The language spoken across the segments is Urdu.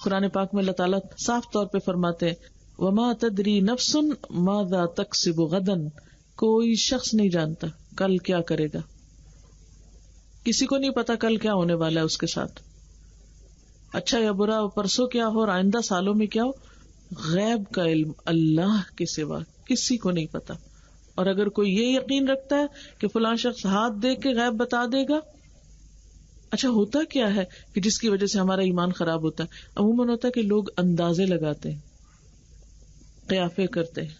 قرآن پاک میں اللہ تعالیٰ صاف طور پہ فرماتے ہیں وما تدری نفس ماذا تکسب غدا، کوئی شخص نہیں جانتا کل کیا کرے گا. کسی کو نہیں پتا کل کیا ہونے والا ہے اس کے ساتھ، اچھا یا برا، پرسوں کیا ہو اور آئندہ سالوں میں کیا ہو. غیب کا علم اللہ کے سوا کسی کو نہیں پتا. اور اگر کوئی یہ یقین رکھتا ہے کہ فلاں شخص ہاتھ دے کے غیب بتا دے گا، اچھا ہوتا کیا ہے کہ جس کی وجہ سے ہمارا ایمان خراب ہوتا ہے؟ عموماً ہوتا ہے کہ لوگ اندازے لگاتے ہیں، قیافے کرتے ہیں،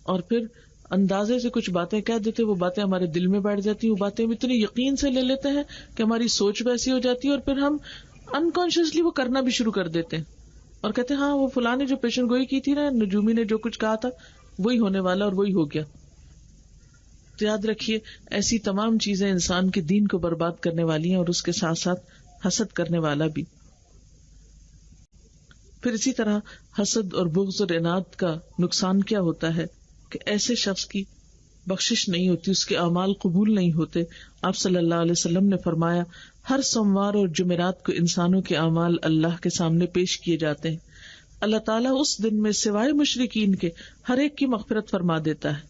اور پھر اندازے سے کچھ باتیں کہہ دیتے، وہ باتیں ہمارے دل میں بیٹھ جاتی ہیں، وہ باتیں ہم اتنی یقین سے لے لیتے ہیں کہ ہماری سوچ ویسی ہو جاتی ہے، اور پھر ہم انکانشیسلی وہ کرنا بھی شروع کر دیتے ہیں اور کہتے ہیں ہاں وہ فلاں نے جو پیشن گوئی کی تھی نا، نجومی نے جو کچھ کہا تھا وہی ہونے والا اور وہی ہو گیا. تو یاد رکھیے ایسی تمام چیزیں انسان کے دین کو برباد کرنے والی ہیں، اور اس کے ساتھ ساتھ حسد کرنے والا بھی. پھر اسی طرح حسد اور بغض اور عناد کا نقصان کیا ہوتا ہے کہ ایسے شخص کی بخشش نہیں ہوتی، اس کے اعمال قبول نہیں ہوتے. آپ صلی اللہ علیہ وسلم نے فرمایا ہر سوموار اور جمعرات کو انسانوں کے اعمال اللہ کے سامنے پیش کیے جاتے ہیں. اللہ تعالیٰ اس دن میں سوائے مشرکین کے ہر ایک کی مغفرت فرما دیتا ہے،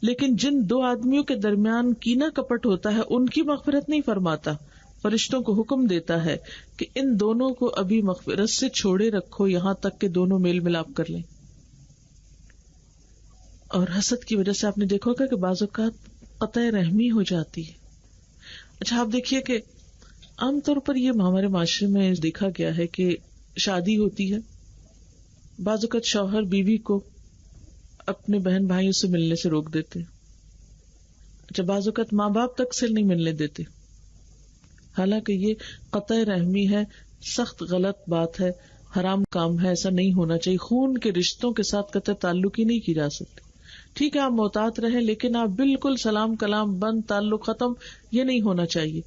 لیکن جن دو آدمیوں کے درمیان کینہ کپٹ ہوتا ہے ان کی مغفرت نہیں فرماتا. فرشتوں کو حکم دیتا ہے کہ ان دونوں کو ابھی مغفرت سے چھوڑے رکھو یہاں تک کہ دونوں میل ملاپ کر لیں. اور حسد کی وجہ سے آپ نے دیکھا ہوگا کہ بعض اوقات قطع رحمی ہو جاتی ہے. اچھا آپ دیکھیے کہ عام طور پر یہ ہمارے معاشرے میں دیکھا گیا ہے کہ شادی ہوتی ہے، بعض اوقات شوہر بیوی کو اپنے بہن بھائیوں سے ملنے سے روک دیتے، اچھا بعض اوقات ماں باپ تک سے نہیں ملنے دیتے، حالانکہ یہ قطع رحمی ہے، سخت غلط بات ہے، حرام کام ہے، ایسا نہیں ہونا چاہیے. خون کے رشتوں کے ساتھ قطع تعلق ہی نہیں کی جا سکتی. ٹھیک ہے آپ محتاط رہیں، لیکن آپ بالکل سلام کلام بند، تعلق ختم، یہ نہیں ہونا چاہیے،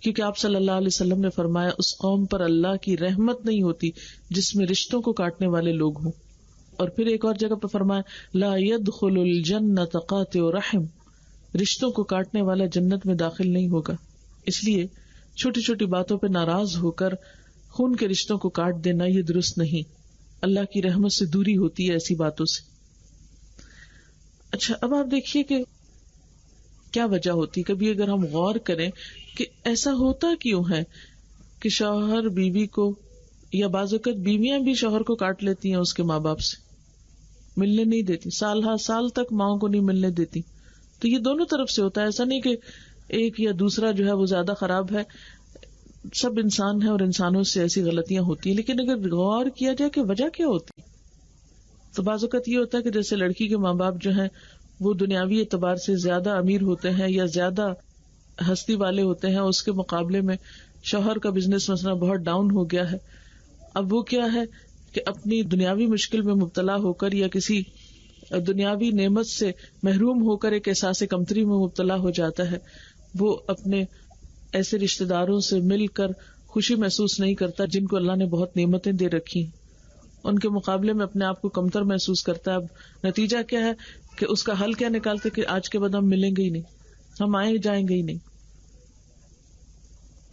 کیونکہ آپ صلی اللہ علیہ وسلم نے فرمایا اس قوم پر اللہ کی رحمت نہیں ہوتی جس میں رشتوں کو کاٹنے والے لوگ ہوں. اور پھر ایک اور جگہ پہ فرمایا لا يدخل الجنۃ قاطع رحم، رشتوں کو کاٹنے والا جنت میں داخل نہیں ہوگا. اس لیے چھوٹی چھوٹی باتوں پہ ناراض ہو کر خون کے رشتوں کو کاٹ دینا یہ درست نہیں. اللہ کی رحمت سے دوری ہوتی ہے ایسی باتوں سے. اچھا اب آپ دیکھیے کہ کیا وجہ ہوتی، کبھی اگر ہم غور کریں کہ ایسا ہوتا کیوں ہے کہ شوہر بیوی کو، یا بعض اوقات بیویاں بھی شوہر کو کاٹ لیتی ہیں اس کے ماں باپ سے، ملنے نہیں دیتی، سال ہر سال تک ماؤں کو نہیں ملنے دیتی. تو یہ دونوں طرف سے ہوتا ہے، ایسا نہیں کہ ایک یا دوسرا جو ہے وہ زیادہ خراب ہے، سب انسان ہیں اور انسانوں سے ایسی غلطیاں ہوتی ہیں. لیکن اگر غور کیا جائے کہ وجہ کیا ہوتی، تو بعض اوقات یہ ہوتا ہے کہ جیسے لڑکی کے ماں باپ جو ہیں وہ دنیاوی اعتبار سے زیادہ امیر ہوتے ہیں یا زیادہ ہستی والے ہوتے ہیں، اس کے مقابلے میں شوہر کا بزنس مسئلہ بہت ڈاؤن ہو گیا ہے. اب وہ کیا ہے کہ اپنی دنیاوی مشکل میں مبتلا ہو کر یا کسی دنیاوی نعمت سے محروم ہو کر ایک احساس کمتری میں مبتلا ہو جاتا ہے. وہ اپنے ایسے رشتہ داروں سے مل کر خوشی محسوس نہیں کرتا جن کو اللہ نے بہت نعمتیں دے رکھی، ان کے مقابلے میں اپنے آپ کو کمتر محسوس کرتا ہے. اب نتیجہ کیا ہے کہ اس کا حل کیا نکالتے کہ آج کے بعد ہم ملیں گے ہی نہیں، ہم آئے جائیں گے ہی نہیں.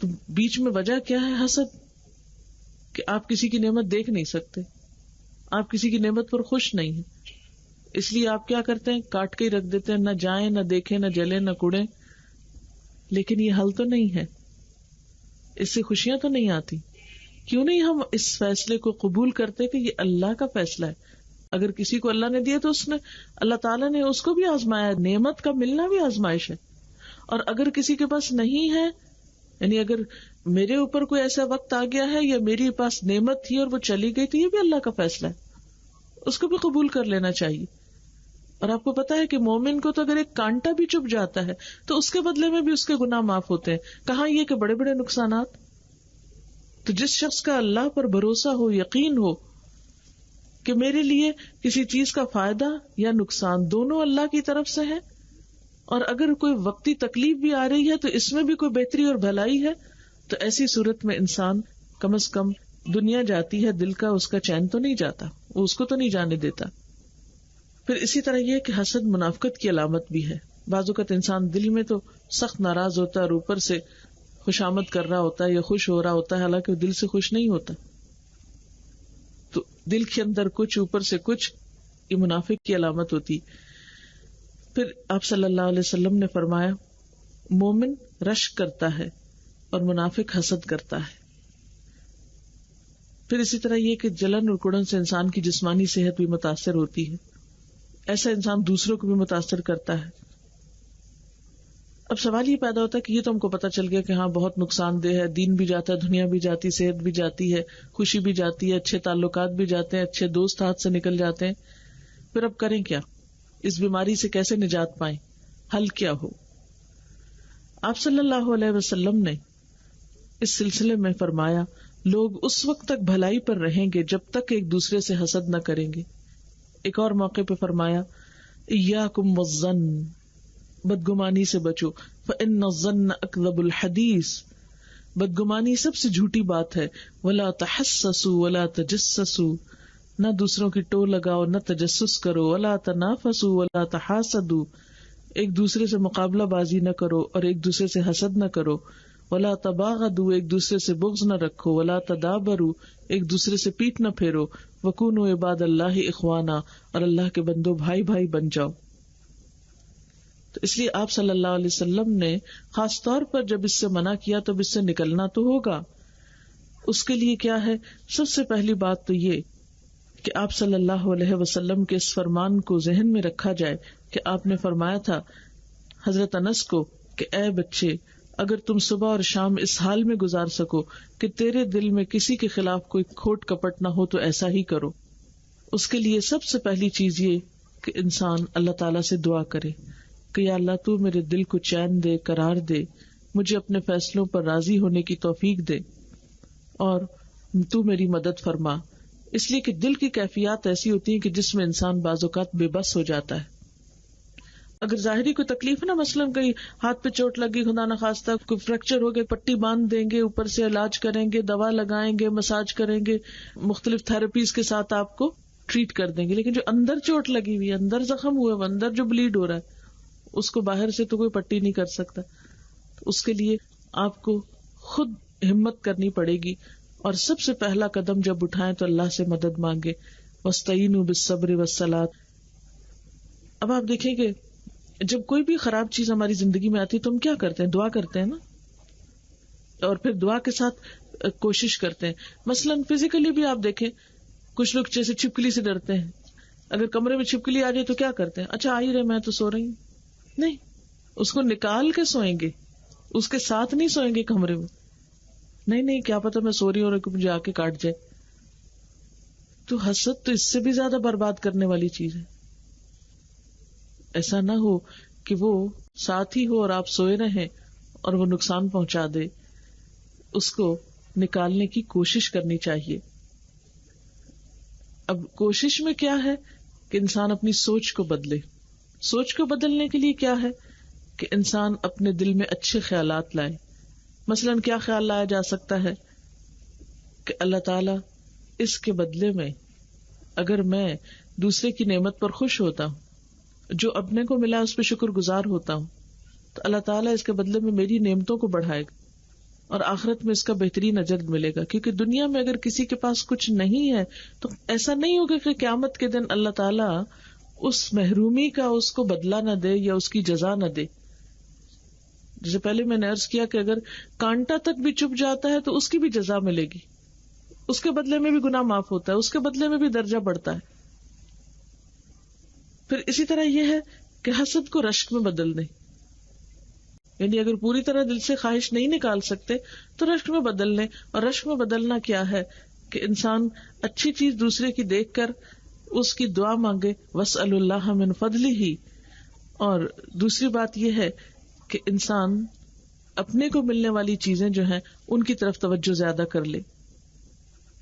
تو بیچ میں وجہ کیا ہے؟ حسد، کہ آپ کسی کی نعمت دیکھ نہیں سکتے، آپ کسی کی نعمت پر خوش نہیں ہیں، اس لیے آپ کیا کرتے ہیں؟ کاٹ کے ہی رکھ دیتے ہیں، نہ جائیں نہ دیکھیں نہ جلیں نہ کڑیں. لیکن یہ حل تو نہیں ہے، اس سے خوشیاں تو نہیں آتی. کیوں نہیں ہم اس فیصلے کو قبول کرتے کہ یہ اللہ کا فیصلہ ہے؟ اگر کسی کو اللہ نے دیا تو اس نے، اللہ تعالیٰ نے اس کو بھی آزمایا، نعمت کا ملنا بھی آزمائش ہے. اور اگر کسی کے پاس نہیں ہے، یعنی اگر میرے اوپر کوئی ایسا وقت آ گیا ہے یا میری پاس نعمت تھی اور وہ چلی گئی، تو یہ بھی اللہ کا فیصلہ ہے، اس کو بھی قبول کر لینا چاہیے. اور آپ کو پتا ہے کہ مومن کو تو اگر ایک کانٹا بھی چبھ جاتا ہے تو اس کے بدلے میں بھی اس کے گناہ معاف ہوتے ہیں. کہاں یہ کہ بڑے بڑے نقصانات. تو جس شخص کا اللہ پر بھروسہ ہو، یقین ہو کہ میرے لیے کسی چیز کا فائدہ یا نقصان دونوں اللہ کی طرف سے ہے، اور اگر کوئی وقتی تکلیف بھی آ رہی ہے تو اس میں بھی کوئی بہتری اور بھلائی ہے، تو ایسی صورت میں انسان کم از کم دنیا جاتی ہے، دل کا اس کا چین تو نہیں جاتا، وہ اس کو تو نہیں جانے دیتا. پھر اسی طرح یہ کہ حسد منافقت کی علامت بھی ہے. بعض اوقات انسان دل میں تو سخت ناراض ہوتا ہے اور اوپر سے خوشامد کر رہا ہوتا ہے یا خوش ہو رہا ہوتا ہے، حالانکہ وہ دل سے خوش نہیں ہوتا. دل کے اندر کچھ اوپر سے کچھ، یہ منافق کی علامت ہوتی. پھر آپ صلی اللہ علیہ وسلم نے فرمایا مومن رشک کرتا ہے اور منافق حسد کرتا ہے. پھر اسی طرح یہ کہ جلن اور کڑن سے انسان کی جسمانی صحت بھی متاثر ہوتی ہے. ایسا انسان دوسروں کو بھی متاثر کرتا ہے. اب سوال یہ پیدا ہوتا ہے کہ یہ تو ہم کو پتا چل گیا کہ ہاں بہت نقصان دہ ہے، دین بھی جاتا ہے، دنیا بھی جاتی، صحت بھی جاتی ہے، خوشی بھی جاتی ہے، اچھے تعلقات بھی جاتے ہیں، اچھے دوست ہاتھ سے نکل جاتے ہیں. پھر اب کریں کیا؟ اس بیماری سے کیسے نجات پائیں؟ حل کیا ہو؟ آپ صلی اللہ علیہ وسلم نے اس سلسلے میں فرمایا لوگ اس وقت تک بھلائی پر رہیں گے جب تک ایک دوسرے سے حسد نہ کریں گے. ایک اور موقع پہ فرمایا ایاکم والظن، بدگمانی سے بچو، فإن الظن اکذب الحدیث، بدگمانی سب سے جھوٹی بات ہے. ولا تحسسوا ولا تجسسوا، نہ دوسروں کی ٹو لگاؤ، نہ تجسس کرو. ولا تنافسوا ولا تحاسدوا، ایک دوسرے سے مقابلہ بازی نہ کرو اور ایک دوسرے سے حسد نہ کرو. ولا تباغضوا، ایک دوسرے سے بغض نہ رکھو. ولا تدابروا، ایک دوسرے سے پیٹ نہ پھیرو. وکونوا عباد اللہ اخوانا، اور اللہ کے بندو بھائی بھائی بن جاؤ. تو اس لیے آپ صلی اللہ علیہ وسلم نے خاص طور پر جب اس سے منع کیا تو اس سے نکلنا تو ہوگا. اس کے لیے کیا ہے؟ سب سے پہلی بات تو یہ کہ آپ صلی اللہ علیہ وسلم کے اس فرمان کو ذہن میں رکھا جائے کہ آپ نے فرمایا تھا حضرت انس کو کہ اے بچے، اگر تم صبح اور شام اس حال میں گزار سکو کہ تیرے دل میں کسی کے خلاف کوئی کھوٹ کپٹ نہ ہو تو ایسا ہی کرو. اس کے لیے سب سے پہلی چیز یہ کہ انسان اللہ تعالیٰ سے دعا کرے کہ یا اللہ تو میرے دل کو چین دے، قرار دے، مجھے اپنے فیصلوں پر راضی ہونے کی توفیق دے اور تو میری مدد فرما. اس لیے کہ دل کی کیفیات ایسی ہوتی ہیں کہ جس میں انسان بعض اوقات بے بس ہو جاتا ہے. اگر ظاہری کوئی تکلیف ہے نا، مثلاً کہیں ہاتھ پہ چوٹ لگی، خدا نخواستہ کوئی فریکچر ہو گئے، پٹی باندھ دیں گے، اوپر سے علاج کریں گے، دوا لگائیں گے، مساج کریں گے، مختلف تھراپیز کے ساتھ آپ کو ٹریٹ کر دیں گے. لیکن جو اندر چوٹ لگی ہوئی ہے، اندر زخم ہوا ہے، اندر جو بلیڈ ہو رہا ہے، اس کو باہر سے تو کوئی پٹی نہیں کر سکتا. اس کے لیے آپ کو خود ہمت کرنی پڑے گی اور سب سے پہلا قدم جب اٹھائیں تو اللہ سے مدد مانگے. واستعینوا بالصبر والصلاۃ. اب آپ دیکھیں کہ جب کوئی بھی خراب چیز ہماری زندگی میں آتی ہے تو ہم کیا کرتے ہیں؟ دعا کرتے ہیں نا، اور پھر دعا کے ساتھ کوشش کرتے ہیں. مثلاً فزیکلی بھی آپ دیکھیں، کچھ لوگ جیسے چھپکلی سے ڈرتے ہیں. اگر کمرے میں چھپکلی آ جائے تو کیا کرتے ہیں؟ اچھا آ ہی رہے، میں تو سو رہی ہوں. نہیں، اس کو نکال کے سوئیں گے، اس کے ساتھ نہیں سوئیں گے کمرے میں. نہیں کیا پتا میں سو رہی ہوں اور مجھے آ کے کاٹ جائے. تو حسد تو اس سے بھی زیادہ برباد کرنے والی چیز ہے. ایسا نہ ہو کہ وہ ساتھ ہی ہو اور آپ سوئے رہیں اور وہ نقصان پہنچا دے. اس کو نکالنے کی کوشش کرنی چاہیے. اب کوشش میں کیا ہے کہ انسان اپنی سوچ کو بدلے. سوچ کو بدلنے کے لیے کیا ہے کہ انسان اپنے دل میں اچھے خیالات لائے. مثلاً کیا خیال لایا جا سکتا ہے کہ اللہ تعالیٰ اس کے بدلے میں اگر میں دوسرے کی نعمت پر خوش ہوتا ہوں، جو اپنے کو ملا اس پہ شکر گزار ہوتا ہوں، تو اللہ تعالیٰ اس کے بدلے میں میری نعمتوں کو بڑھائے گا اور آخرت میں اس کا بہترین اجر ملے گا. کیونکہ دنیا میں اگر کسی کے پاس کچھ نہیں ہے تو ایسا نہیں ہوگا کہ قیامت کے دن اللہ تعالیٰ اس محرومی کا اس کو بدلہ نہ دے یا اس کی جزا نہ دے. جیسے پہلے میں نے عرض کیا کہ اگر کانٹا تک بھی چپ جاتا ہے تو اس کی بھی جزا ملے گی، اس کے بدلے میں بھی گناہ معاف ہوتا ہے، اس کے بدلے میں بھی درجہ بڑھتا ہے. پھر اسی طرح یہ ہے کہ حسد کو رشک میں بدل دیں. یعنی اگر پوری طرح دل سے خواہش نہیں نکال سکتے تو رشک میں بدل لیں. اور رشک میں بدلنا کیا ہے کہ انسان اچھی چیز دوسرے کی دیکھ کر اس کی دعا مانگے، وَاسْأَلُوا اللَّهَ مِن فَضْلِهِ. اور دوسری بات یہ ہے کہ انسان اپنے کو ملنے والی چیزیں جو ہیں ان کی طرف توجہ زیادہ کر لے.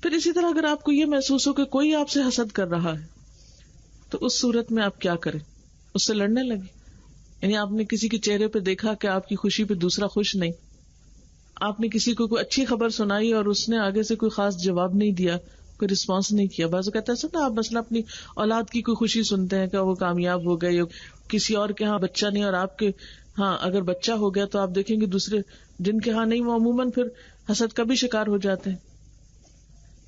پھر اسی طرح اگر آپ کو یہ محسوس ہو کہ کوئی آپ سے حسد کر رہا ہے تو اس صورت میں آپ کیا کریں؟ اس سے لڑنے لگے. یعنی آپ نے کسی کے چہرے پہ دیکھا کہ آپ کی خوشی پہ دوسرا خوش نہیں، آپ نے کسی کو کوئی اچھی خبر سنائی اور اس نے آگے سے کوئی خاص جواب نہیں دیا، کوئی رسپانس نہیں کیا. بعض کہتا ہے نا، آپ مثلا اپنی اولاد کی کوئی خوشی سنتے ہیں کہ وہ کامیاب ہو گئے، یا کسی اور کے ہاں بچہ نہیں اور آپ کے ہاں اگر بچہ ہو گیا تو آپ دیکھیں گے دوسرے جن کے ہاں نہیں وہ عموماً پھر حسد کا بھی شکار ہو جاتے ہیں.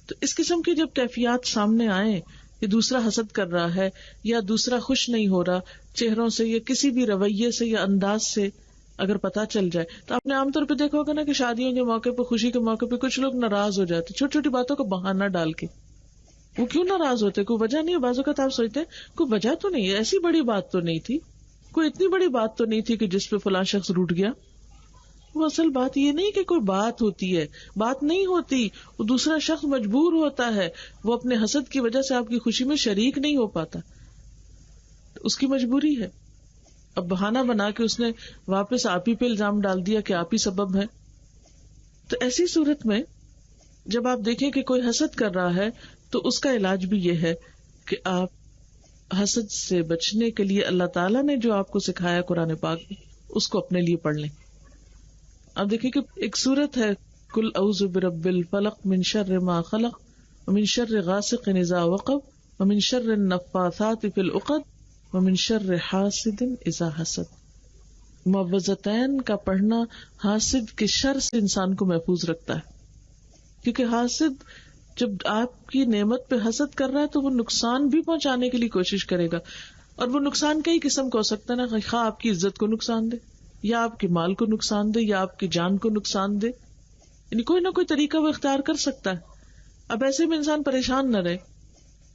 تو اس قسم کی جب کیفیات سامنے آئیں کہ دوسرا حسد کر رہا ہے یا دوسرا خوش نہیں ہو رہا چہروں سے یا کسی بھی رویے سے یا انداز سے اگر پتا چل جائے، تو آپ نے عام طور پہ دیکھا ہوگا نا کہ شادیوں کے موقع پہ، خوشی کے موقع پہ کچھ لوگ ناراض ہو جاتے چھوٹی چھوٹی باتوں کا بہانہ ڈال کے. وہ کیوں ناراض ہوتے؟ کوئی وجہ نہیں ہے. بعض اوقات آپ سوچتے ہیں کوئی وجہ تو نہیں ہے، ایسی بڑی بات تو نہیں تھی، کوئی اتنی بڑی بات تو نہیں تھی کہ جس پہ فلاں شخص روٹھ گیا. وہ اصل بات یہ نہیں کہ کوئی بات ہوتی ہے، بات نہیں ہوتی. وہ دوسرا شخص مجبور ہوتا ہے، وہ اپنے حسد کی وجہ سے آپ کی خوشی میں شریک نہیں ہو پاتا، اس کی مجبوری ہے. اب بہانہ بنا کے اس نے واپس آپ ہی پہ الزام ڈال دیا کہ آپ ہی سبب ہے. تو ایسی صورت میں جب آپ دیکھیں کہ کوئی حسد کر رہا ہے تو اس کا علاج بھی یہ ہے کہ آپ حسد سے بچنے کے لیے اللہ تعالیٰ نے جو آپ کو سکھایا قرآن پاک میں اس کو اپنے لیے پڑھ لیں. اب دیکھیں کہ ایک سورت ہے قل اعوذ برب الفلق من شر ما خلق ومن شر غاسق اذا وقب ومن شر النفاثات فی العقد ومن شر حاسد اذا حسد. معوذتین کا پڑھنا حاسد کے شر سے انسان کو محفوظ رکھتا ہے، کیونکہ حاسد جب آپ کی نعمت پہ حسد کر رہا ہے تو وہ نقصان بھی پہنچانے کے لیے کوشش کرے گا. اور وہ نقصان کئی قسم کا ہو سکتا ہے نا، خواہ آپ کی عزت کو نقصان دے یا آپ کے مال کو نقصان دے یا آپ کی جان کو نقصان دے، یعنی کوئی نہ کوئی طریقہ وہ اختیار کر سکتا ہے. اب ایسے میں انسان پریشان نہ رہے.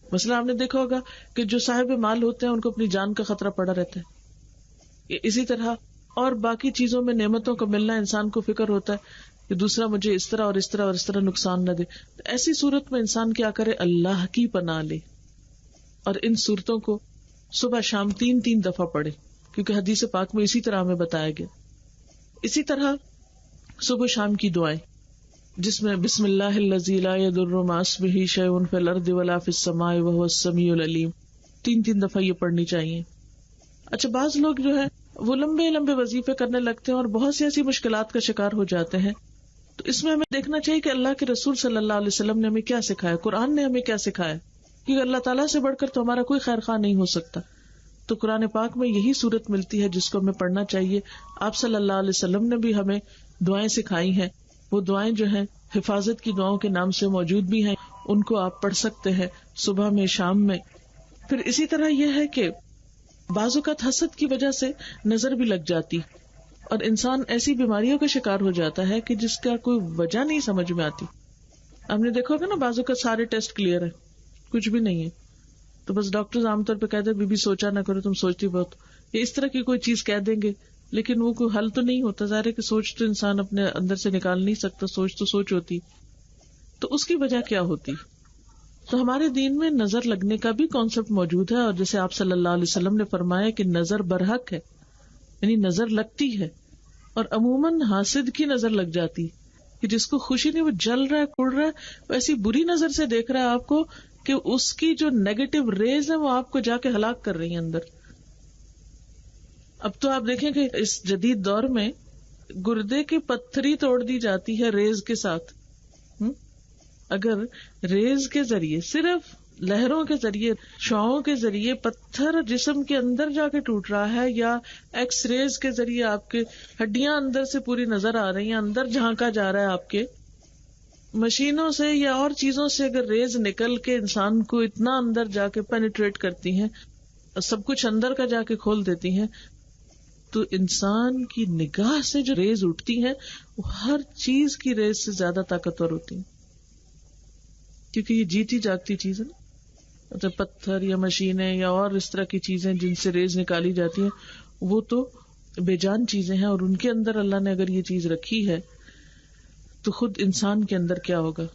مثلا آپ نے دیکھا ہوگا کہ جو صاحب مال ہوتے ہیں ان کو اپنی جان کا خطرہ پڑا رہتا ہے. اسی طرح اور باقی چیزوں میں نعمتوں کا ملنا انسان کو فکر ہوتا ہے کہ دوسرا مجھے اس طرح اور اس طرح اور اس طرح نقصان نہ دے. تو ایسی صورت میں انسان کیا کرے؟ اللہ کی پناہ لے اور ان صورتوں کو صبح شام 3 دفعہ پڑھے، کیونکہ حدیث پاک میں اسی طرح ہمیں بتایا گیا. اسی طرح صبح شام کی دعائیں جس میں بسم اللہ الذی لا یضر مع اسمہ شیء فی الارض ولا فی السماء وهو السمیع العلیم 3 دفعہ یہ پڑھنی چاہیے. اچھا، بعض لوگ جو ہے وہ لمبے لمبے وظیفے کرنے لگتے ہیں اور بہت سی ایسی مشکلات کا شکار ہو جاتے ہیں. تو اس میں ہمیں دیکھنا چاہیے کہ اللہ کے رسول صلی اللہ علیہ وسلم نے ہمیں کیا سکھایا، قرآن نے ہمیں کیا سکھایا، کیونکہ اللہ تعالیٰ سے بڑھ کر تو ہمارا کوئی خیر خواہ نہیں ہو سکتا. تو قرآن پاک میں یہی صورت ملتی ہے جس کو ہمیں پڑھنا چاہیے. آپ صلی اللہ علیہ وسلم نے بھی ہمیں دعائیں سکھائی ہیں. وہ دعائیں جو ہیں حفاظت کی دعاؤں کے نام سے موجود بھی ہیں، ان کو آپ پڑھ سکتے ہیں صبح میں شام میں. پھر اسی طرح یہ ہے کہ بعض اوقات حسد کی وجہ سے نظر بھی لگ جاتی اور انسان ایسی بیماریوں کا شکار ہو جاتا ہے کہ جس کا کوئی وجہ نہیں سمجھ میں آتی. آپ نے دیکھا ہوگا نا بعض اوقات سارے ٹیسٹ کلیئر ہے، کچھ بھی نہیں ہے، تو بس ڈاکٹر عام طور پہ کہتے ہیں بی سوچا نہ کرو، تم سوچتی بہت، یا اس طرح کی کوئی چیز کہہ دیں گے، لیکن وہ کوئی حل تو نہیں ہوتا. ظاہر ہے کہ سوچ تو انسان اپنے اندر سے نکال نہیں سکتا، سوچ تو سوچ ہوتی. تو اس کی وجہ کیا ہوتی؟ تو ہمارے دین میں نظر لگنے کا بھی کانسیپٹ موجود ہے، اور جیسے آپ صلی اللہ علیہ وسلم نے فرمایا کہ نظر برحق ہے، یعنی نظر لگتی ہے. اور عموماً حاسد کی نظر لگ جاتی کہ جس کو خوشی نہیں، وہ جل رہا ہے، کڑ رہا ہے، وہ ایسی بری نظر سے دیکھ رہا ہے آپ کو کہ اس کی جو نیگیٹو ریز ہیں وہ آپ کو جا کے ہلاک کر رہی ہیں اندر. اب تو آپ دیکھیں کہ اس جدید دور میں گردے کی پتھری توڑ دی جاتی ہے ریز کے ساتھ. اگر ریز کے ذریعے، صرف لہروں کے ذریعے، شعاعوں کے ذریعے پتھر جسم کے اندر جا کے ٹوٹ رہا ہے، یا ایکس ریز کے ذریعے آپ کے ہڈیاں اندر سے پوری نظر آ رہی ہیں، اندر جھانکا جا رہا ہے آپ کے، مشینوں سے یا اور چیزوں سے اگر ریز نکل کے انسان کو اتنا اندر جا کے پینیٹریٹ کرتی ہیں، سب کچھ اندر کا جا کے کھول دیتی ہیں، تو انسان کی نگاہ سے جو ریز اٹھتی ہیں وہ ہر چیز کی ریز سے زیادہ طاقتور ہوتی ہیں، کیونکہ یہ جیتی جاگتی چیز ہے نا. مطلب پتھر یا مشینیں یا اور اس طرح کی چیزیں جن سے ریز نکالی جاتی ہیں وہ تو بے جان چیزیں ہیں، اور ان کے اندر اللہ نے اگر یہ چیز رکھی ہے تو خود انسان کے اندر کیا ہوگا.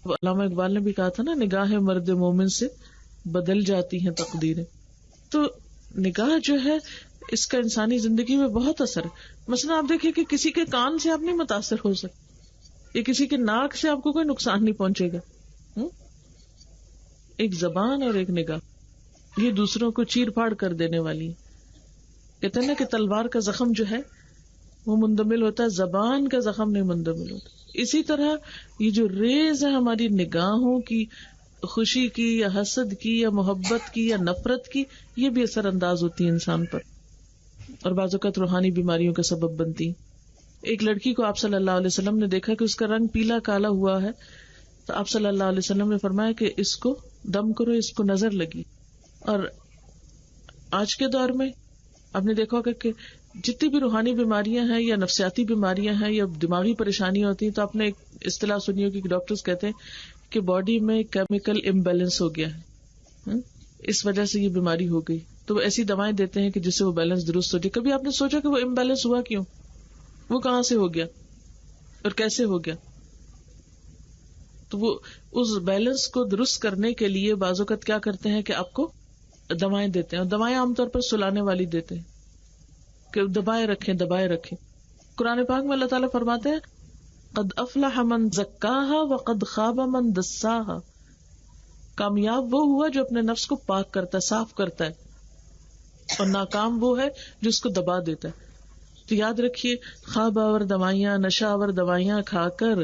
علامہ اقبال نے بھی کہا تھا نا، نگاہ مرد مومن سے بدل جاتی ہیں تقدیریں. تو نگاہ جو ہے اس کا انسانی زندگی میں بہت اثر ہے. مثلا آپ دیکھیں کہ کسی کے کان سے آپ نہیں متاثر ہو سکتے، یا کسی کے ناک سے آپ کو کوئی نقصان نہیں پہنچے گا. ایک زبان اور ایک نگاہ یہ دوسروں کو چیر پھاڑ کر دینے والی. کہتے ہیں نا کہ تلوار کا زخم جو ہے وہ مندمل ہوتا ہے، زبان کا زخم نہیں مندمل ہوتا. اسی طرح یہ جو ریز ہے ہماری نگاہوں کی، خوشی کی یا حسد کی یا محبت کی یا نفرت کی، یہ بھی اثر انداز ہوتی ہے انسان پر، اور بعض اوقات روحانی بیماریوں کا سبب بنتی. ایک لڑکی کو آپ صلی اللہ علیہ وسلم نے دیکھا کہ اس کا رنگ پیلا کالا ہوا ہے، تو آپ صلی اللہ علیہ وسلم نے فرمایا کہ اس کو دم کرو، اس کو نظر لگی. اور آج کے دور میں آپ نے دیکھا ہوگا کہ جتنی بھی روحانی بیماریاں ہیں یا نفسیاتی بیماریاں ہیں یا دماغی پریشانیاں ہوتی ہیں، تو آپ نے ایک اصطلاح سنی ہوگی کہ ڈاکٹرز کہتے ہیں کہ باڈی میں کیمیکل امبیلنس ہو گیا ہے، اس وجہ سے یہ بیماری ہو گئی. تو وہ ایسی دوائیں دیتے ہیں کہ جس سے وہ بیلنس درست ہو جائے. کبھی آپ نے سوچا کہ وہ امبیلنس ہوا کیوں، وہ کہاں سے ہو گیا اور کیسے ہو گیا؟ تو وہ اس بیلنس کو درست کرنے کے لیے بعض اوقات کیا کرتے ہیں کہ آپ کو دوائیں دیتے ہیں، اور دوائیں عام طور پر سلانے والی دیتے ہیں کہ دبائے رکھیں. قرآن پاک میں اللہ تعالیٰ فرماتے ہیں قد افلح من زکاہا وقد خاب من دساہا. کامیاب وہ ہوا جو اپنے نفس کو پاک کرتا ہے، صاف کرتا ہے، اور ناکام وہ ہے جو اس کو دبا دیتا ہے. تو یاد رکھیے، خواب آور دوائیاں، نشہ آور دوائیاں کھا کر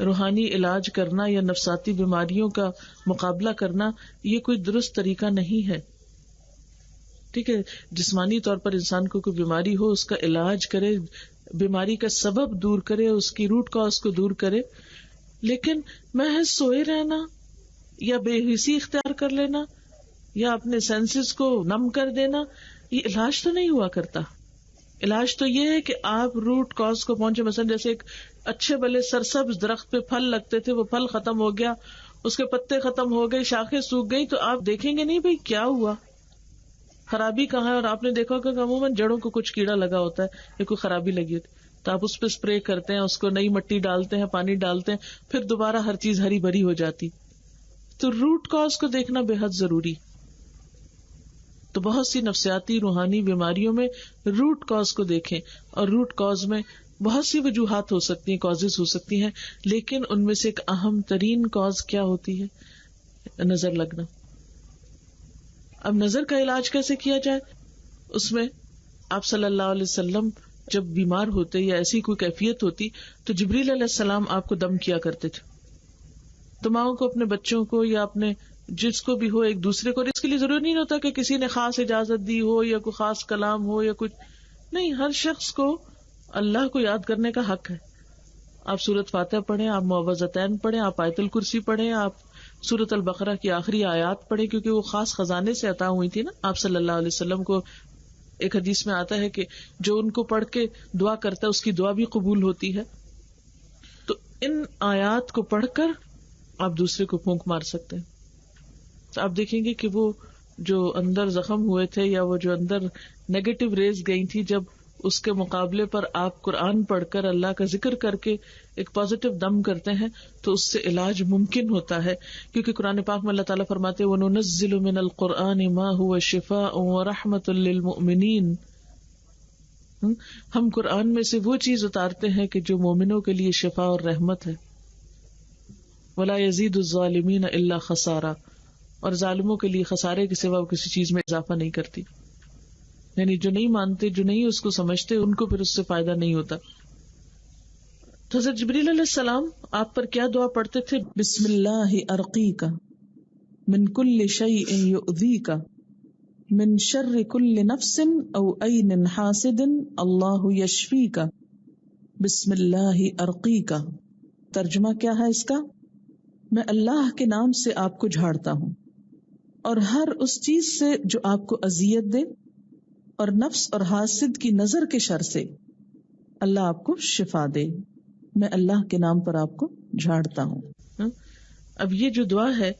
روحانی علاج کرنا یا نفساتی بیماریوں کا مقابلہ کرنا یہ کوئی درست طریقہ نہیں ہے. ٹھیک ہے، جسمانی طور پر انسان کو کوئی بیماری ہو اس کا علاج کرے، بیماری کا سبب دور کرے، اس کی روٹ کاز کو دور کرے. لیکن محض سوئے رہنا یا بے حسی اختیار کر لینا یا اپنے سینسز کو نم کر دینا، یہ علاج تو نہیں ہوا کرتا. علاج تو یہ ہے کہ آپ روٹ کاز کو پہنچے. مثلا جیسے ایک اچھے بلے سرسبز درخت پہ پھل لگتے تھے، وہ پھل ختم ہو گیا، اس کے پتے ختم ہو گئے، شاخیں سوکھ گئی، تو آپ دیکھیں گے نہیں بھائی کیا ہوا، خرابی کہاں ہے. اور آپ نے دیکھا کہ عموماً جڑوں کو کچھ کیڑا لگا ہوتا ہے یا کوئی خرابی لگی ہوتی، تو آپ اس پہ اسپرے کرتے ہیں، اس کو نئی مٹی ڈالتے ہیں، پانی ڈالتے ہیں، پھر دوبارہ ہر چیز ہری بھری ہو جاتی. تو روٹ کاز کو دیکھنا بے حد ضروری. تو بہت سی نفسیاتی روحانی بیماریوں میں روٹ کاز کو دیکھیں، اور روٹ کاز میں بہت سی وجوہات ہو سکتی ہیں، کازز ہو سکتی ہیں، لیکن ان میں سے ایک اہم ترین کاز کیا ہوتی ہے؟ نظر لگنا. اب نظر کا علاج کیسے کیا جائے؟ اس میں آپ صلی اللہ علیہ وسلم جب بیمار ہوتے یا ایسی کوئی کیفیت ہوتی تو جبریل علیہ السلام آپ کو دم کیا کرتے تھے. تو ماؤں کو اپنے بچوں کو یا اپنے جس کو بھی ہو ایک دوسرے کو، اس کے لیے ضروری نہیں ہوتا کہ کسی نے خاص اجازت دی ہو یا کوئی خاص کلام ہو یا کچھ نہیں، ہر شخص کو اللہ کو یاد کرنے کا حق ہے. آپ سورۃ فاتحہ پڑھیں، آپ معوذتین پڑھیں، آپ آیت الکرسی پڑھیں، آپ سورۃ البقرہ کی آخری آیات پڑھیں، کیونکہ وہ خاص خزانے سے عطا ہوئی تھی نا آپ صلی اللہ علیہ وسلم کو. ایک حدیث میں آتا ہے کہ جو ان کو پڑھ کے دعا کرتا ہے اس کی دعا بھی قبول ہوتی ہے. تو ان آیات کو پڑھ کر آپ دوسرے کو پھونک مار سکتے ہیں. تو آپ دیکھیں گے کہ وہ جو اندر زخم ہوئے تھے یا وہ جو اندر نیگیٹو ریز گئی تھی، جب اس کے مقابلے پر آپ قرآن پڑھ کر اللہ کا ذکر کر کے ایک پازیٹو دم کرتے ہیں تو اس سے علاج ممکن ہوتا ہے. کیونکہ قرآن پاک میں اللہ تعالیٰ فرماتے ہیں وَنُنَزِّلُ مِنَ الْقُرْآنِ مَا هُوَ شِفَاءٌ وَرَحْمَةٌ لِّلْمُؤْمِنِينَ. ہم قرآن میں سے وہ چیز اتارتے ہیں کہ جو مومنوں کے لیے شفا اور رحمت ہے. وَلَا يَزِيدُ الظَّالِمِينَ إِلَّا خَسَارًا، اور ظالموں کے لیے خسارے کے سوا کسی چیز میں اضافہ نہیں کرتی. یعنی جو نہیں مانتے، جو نہیں اس کو سمجھتے، ان کو پھر اس سے فائدہ نہیں ہوتا. تو حضرت جبریل علیہ السلام آپ پر کیا دعا پڑھتے تھے؟ بسم اللہ ارقیک من کل شیء یؤذیک من شر کل نفس او عین حاسد اللہ یشفیک. بسم اللہ ارقیک، ترجمہ کیا ہے اس کا؟ میں اللہ کے نام سے آپ کو جھاڑتا ہوں، اور ہر اس چیز سے جو آپ کو اذیت دے، اور نفس اور حاسد کی نظر کے شر سے اللہ آپ کو شفا دے. میں اللہ کے نام پر آپ کو جھاڑتا ہوں. اب یہ جو دعا ہے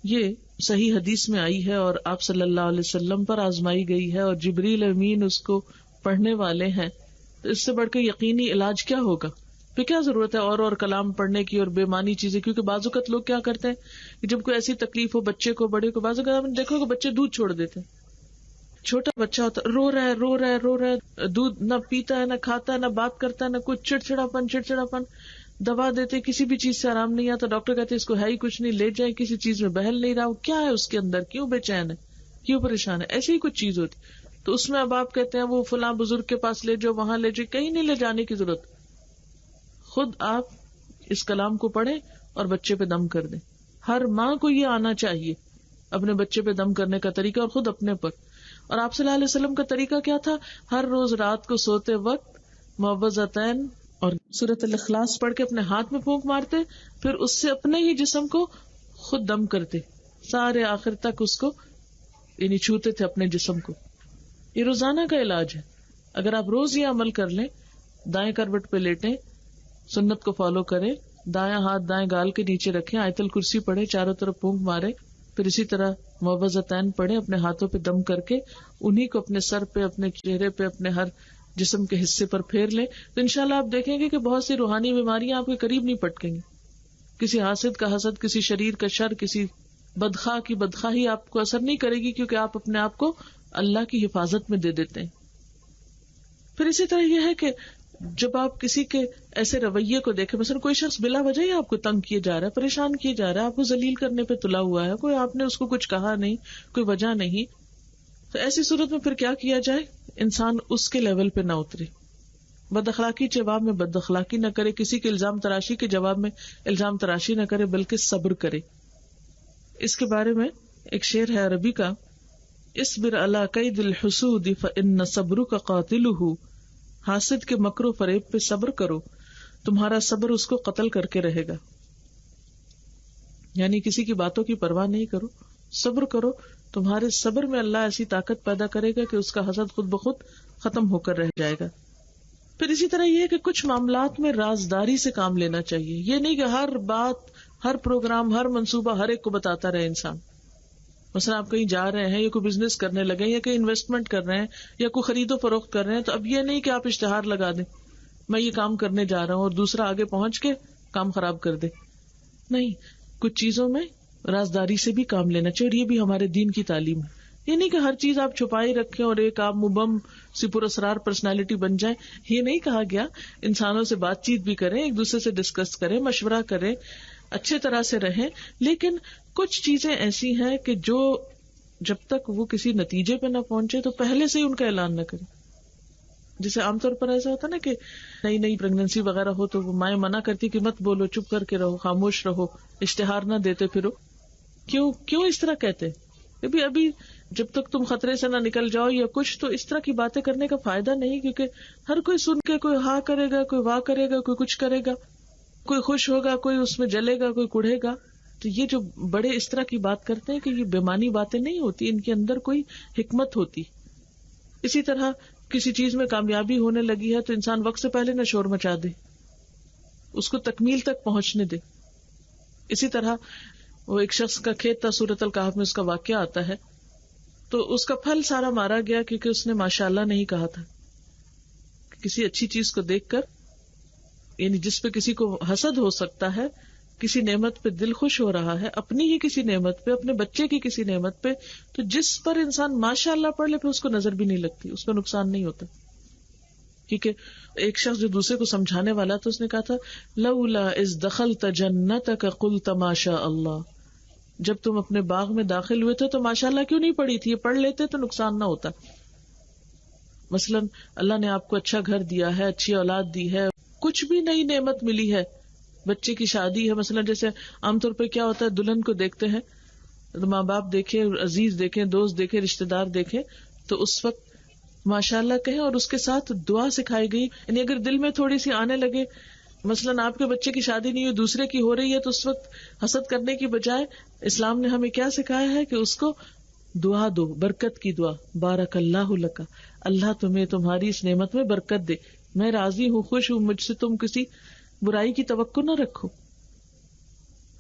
یہ صحیح حدیث میں آئی ہے اور آپ صلی اللہ علیہ وسلم پر آزمائی گئی ہے، اور جبریل امین اس کو پڑھنے والے ہیں. تو اس سے بڑھ کے یقینی علاج کیا ہوگا؟ پھر کیا ضرورت ہے اور کلام پڑھنے کی اور بے معنی چیزیں؟ کیونکہ بعض اوقات لوگ کیا کرتے ہیں کہ جب کوئی ایسی تکلیف ہو بچے کو، بڑے کو، بعض اوقات آپ نے دیکھو کہ بچے دودھ چھوڑ دیتے ہیں. چھوٹا بچہ ہوتا ہے، رو رہا ہے، دودھ نہ پیتا ہے، نہ کھاتا ہے، نہ بات کرتا ہے، نہ کچھ، چڑچڑاپن. دوا دیتے کسی بھی چیز سے آرام نہیں آتا، ڈاکٹر کہتے اس کو ہے ہی کچھ نہیں، لے جائیں، کسی چیز میں بہل نہیں رہا، کیا ہے اس کے اندر، کیوں بے چین ہے، کیوں پریشان ہے، ایسی ہی کچھ چیز ہوتی. تو اس میں اب آپ کہتے ہیں وہ فلاں بزرگ کے پاس لے جاؤ، وہاں لے جاؤ. کہیں نہیں لے جانے کی ضرورت. خود آپ اس کلام کو پڑھیں اور بچے پہ دم کر دیں. ہر ماں کو یہ آنا چاہیے اپنے بچے پہ دم کرنے کا طریقہ، اور خود اپنے پر. اور آپ صلی اللہ علیہ وسلم کا طریقہ کیا تھا؟ ہر روز رات کو سوتے وقت معوذتین اور سورۃ الاخلاص پڑھ کے اپنے ہاتھ میں پھونک مارتے، پھر اس سے اپنے ہی جسم کو خود دم کرتے، سارے آخر تک اس کو یعنی چھوتے تھے اپنے جسم کو. یہ روزانہ کا علاج ہے. اگر آپ روز یہ عمل کر لیں، دائیں کروٹ پہ لیٹیں، سنت کو فالو کریں، دایاں ہاتھ دائیں گال کے نیچے رکھیں، آیت الکرسی پڑھیں، چاروں طرف پھونک مارے، پھر اسی طرح معوذتین پڑھیں، اپنے ہاتھوں پہ دم کر کے انہی کو اپنے سر پہ، اپنے چہرے پہ، اپنے ہر جسم کے حصے پر پھیر لیں، تو انشاءاللہ آپ دیکھیں گے کہ بہت سی روحانی بیماریاں آپ کے قریب نہیں پٹکیں گی. کسی حاسد کا حسد، کسی شریر کا شر، کسی بدخواہ کی بدخواہی آپ کو اثر نہیں کرے گی، کیونکہ آپ اپنے آپ کو اللہ کی حفاظت میں دے دیتے ہیں. پھر اسی طرح یہ ہے کہ جب آپ کسی کے ایسے رویے کو دیکھیں، مثلا کوئی شخص بلا وجہ ہی آپ کو تنگ کیے جا رہا ہے، پریشان کیے جا رہا ہے، آپ کو ذلیل کرنے پہ تلا ہوا ہے، کوئی آپ نے اس کو کچھ کہا نہیں، کوئی وجہ نہیں، تو ایسی صورت میں پھر کیا کیا جائے؟ انسان اس کے لیول پہ نہ اترے، بد اخلاقی کے جواب میں بد اخلاقی نہ کرے، کسی کے الزام تراشی کے جواب میں الزام تراشی نہ کرے، بلکہ صبر کرے. اس کے بارے میں ایک شعر ہے عربی کا، اصبر علی کید الحسود فان صبرک قاتلہ، حاسد کے مکر و فریب پہ صبر کرو، تمہارا صبر اس کو قتل کر کے رہے گا. یعنی کسی کی باتوں کی پرواہ نہیں کرو، صبر کرو، تمہارے صبر میں اللہ ایسی طاقت پیدا کرے گا کہ اس کا حسد خود بخود ختم ہو کر رہ جائے گا. پھر اسی طرح یہ ہے کہ کچھ معاملات میں رازداری سے کام لینا چاہیے. یہ نہیں کہ ہر بات، ہر پروگرام، ہر منصوبہ ہر ایک کو بتاتا رہے انسان. مثلا آپ کہیں جا رہے ہیں یا کوئی بزنس کرنے لگے یا کہیں انویسٹمنٹ کر رہے ہیں یا کوئی خرید و فروخت کر رہے ہیں، تو اب یہ نہیں کہ آپ اشتہار لگا دیں میں یہ کام کرنے جا رہا ہوں اور دوسرا آگے پہنچ کے کام خراب کر دے. نہیں، کچھ چیزوں میں رازداری سے بھی کام لینا چاہیے، اور یہ بھی ہمارے دین کی تعلیم ہے. یہ نہیں کہ ہر چیز آپ چھپائی رکھیں اور ایک آپ مبم سی پراسرار پرسنالٹی بن جائیں. یہ نہیں کہا گیا. انسانوں سے بات چیت بھی کریں، ایک دوسرے سے ڈسکس کریں، مشورہ کریں، اچھے طرح سے رہیں. لیکن کچھ چیزیں ایسی ہیں کہ جو جب تک وہ کسی نتیجے پہ نہ پہنچے تو پہلے سے ہی ان کا اعلان نہ کریں. جیسے عام طور پر ایسا ہوتا نا کہ نئی پریگننسی وغیرہ ہو تو وہ مائیں منع کرتی کہ مت بولو، چپ کر کے رہو، خاموش رہو، اشتہار نہ دیتے پھرو. کیوں اس طرح کہتے؟ ابھی جب تک تم خطرے سے نہ نکل جاؤ یا کچھ، تو اس طرح کی باتیں کرنے کا فائدہ نہیں، کیونکہ ہر کوئی سن کے کوئی ہاں کرے گا، کوئی واہ کرے گا، کوئی کچھ کرے گا، کوئی خوش ہوگا، کوئی اس میں جلے گا، کوئی کڑھے گا. تو یہ جو بڑے اس طرح کی بات کرتے ہیں کہ یہ بےمانی باتیں نہیں ہوتی، ان کے اندر کوئی حکمت ہوتی. اسی طرح کسی چیز میں کامیابی ہونے لگی ہے تو انسان وقت سے پہلے نہ شور مچا دے، اس کو تکمیل تک پہنچنے دے. اسی طرح وہ ایک شخص کا کھیت تھا، سورۃ الکہف میں اس کا واقعہ آتا ہے، تو اس کا پھل سارا مارا گیا کیونکہ اس نے ماشاءاللہ نہیں کہا تھا. کسی اچھی چیز کو دیکھ کر، یعنی جس پہ کسی کو حسد ہو سکتا ہے، کسی نعمت پہ دل خوش ہو رہا ہے، اپنی ہی کسی نعمت پہ، اپنے بچے کی کسی نعمت پہ، تو جس پر انسان ماشاءاللہ پڑھ لے پھر اس کو نظر بھی نہیں لگتی، اس کو نقصان نہیں ہوتا. کیونکہ ایک شخص جو دوسرے کو سمجھانے والا تھا، اس نے کہا تھا لولا اذ دخلت جنتک قلت ما شاء اللہ، جب تم اپنے باغ میں داخل ہوئے تھے تو ماشاءاللہ کیوں نہیں پڑھی تھی؟ یہ پڑھ لیتے تو نقصان نہ ہوتا. مثلا اللہ نے آپ کو اچھا گھر دیا ہے، اچھی اولاد دی ہے، کچھ بھی نئی نعمت ملی ہے، بچے کی شادی ہے. مثلا جیسے عام طور پہ کیا ہوتا ہے، دلہن کو دیکھتے ہیں تو ماں باپ دیکھیں، عزیز دیکھیں، دوست دیکھیں، رشتے دار دیکھیں، تو اس وقت ماشاءاللہ کہیں اور اس کے ساتھ دعا سکھائی گئی. یعنی اگر دل میں تھوڑی سی آنے لگے، مثلا آپ کے بچے کی شادی نہیں ہوئی، دوسرے کی ہو رہی ہے، تو اس وقت حسد کرنے کی بجائے اسلام نے ہمیں کیا سکھایا ہے کہ اس کو دعا دو، برکت کی دعا، بارک اللہ لک، اللہ تمہیں تمہاری اس نعمت میں برکت دے، میں راضی ہوں، خوش ہوں، مجھ سے تم کسی برائی کی توقع نہ رکھو.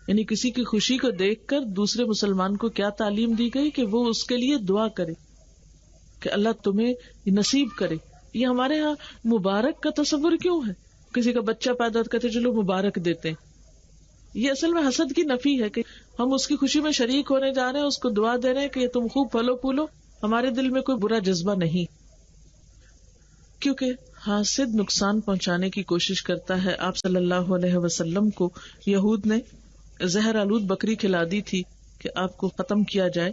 یعنی کسی کی خوشی کو دیکھ کر دوسرے مسلمان کو کیا تعلیم دی گئی کہ وہ اس کے لیے دعا کرے کہ اللہ تمہیں نصیب کرے. یہ ہمارے ہاں مبارک کا تصور کیوں ہے؟ کسی کا بچہ پیدا کرتے چلو مبارک دیتے ہیں. یہ اصل میں حسد کی نفی ہے کہ ہم اس کی خوشی میں شریک ہونے جا رہے ہیں، اس کو دعا دے رہے ہیں کہ تم خوب پھلو پھولو. ہمارے دل میں کوئی برا جذبہ نہیں، کیونکہ حاسد نقصان پہنچانے کی کوشش کرتا ہے. آپ صلی اللہ علیہ وسلم کو یہود نے زہر آلود بکری کھلا دی تھی کہ آپ کو ختم کیا جائے.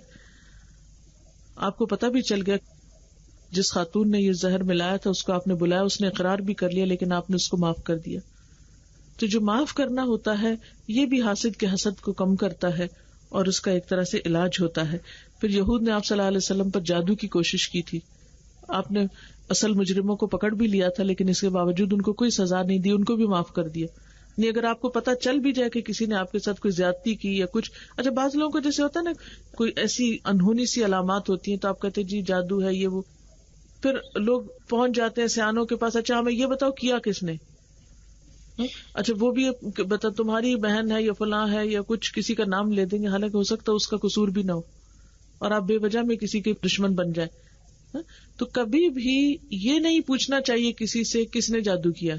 آپ کو پتہ بھی چل گیا، جس خاتون نے یہ زہر ملایا تھا اس کو آپ نے بلایا، اس نے اقرار بھی کر لیا، لیکن آپ نے اس کو معاف کر دیا. تو جو معاف کرنا ہوتا ہے یہ بھی حاسد کے حسد کو کم کرتا ہے اور اس کا ایک طرح سے علاج ہوتا ہے. پھر یہود نے آپ صلی اللہ علیہ وسلم پر جادو کی کوشش کی تھی. آپ نے اصل مجرموں کو پکڑ بھی لیا تھا لیکن اس کے باوجود ان کو کوئی سزا نہیں دی, ان کو بھی معاف کر دیا. نہیں اگر آپ کو پتا چل بھی جائے کہ کسی نے آپ کے ساتھ کوئی زیادتی کی یا کچھ, اچھا بعض لوگوں کو جیسے ہوتا ہے نا کوئی ایسی انہونی سی علامات ہوتی ہیں تو آپ کہتے جی جادو ہے یہ وہ, پھر لوگ پہنچ جاتے ہیں سیانوں کے پاس, اچھا ہمیں یہ بتاؤ کیا کس نے, اچھا وہ بھی بتا تمہاری بہن ہے یا فلاں ہے یا کچھ, کسی کا نام لے دیں گے حالانکہ ہو سکتا ہے اس کا قصور بھی نہ ہو اور آپ بے وجہ میں کسی کے دشمن بن جائیں. تو کبھی بھی یہ نہیں پوچھنا چاہیے کسی سے کس نے جادو کیا.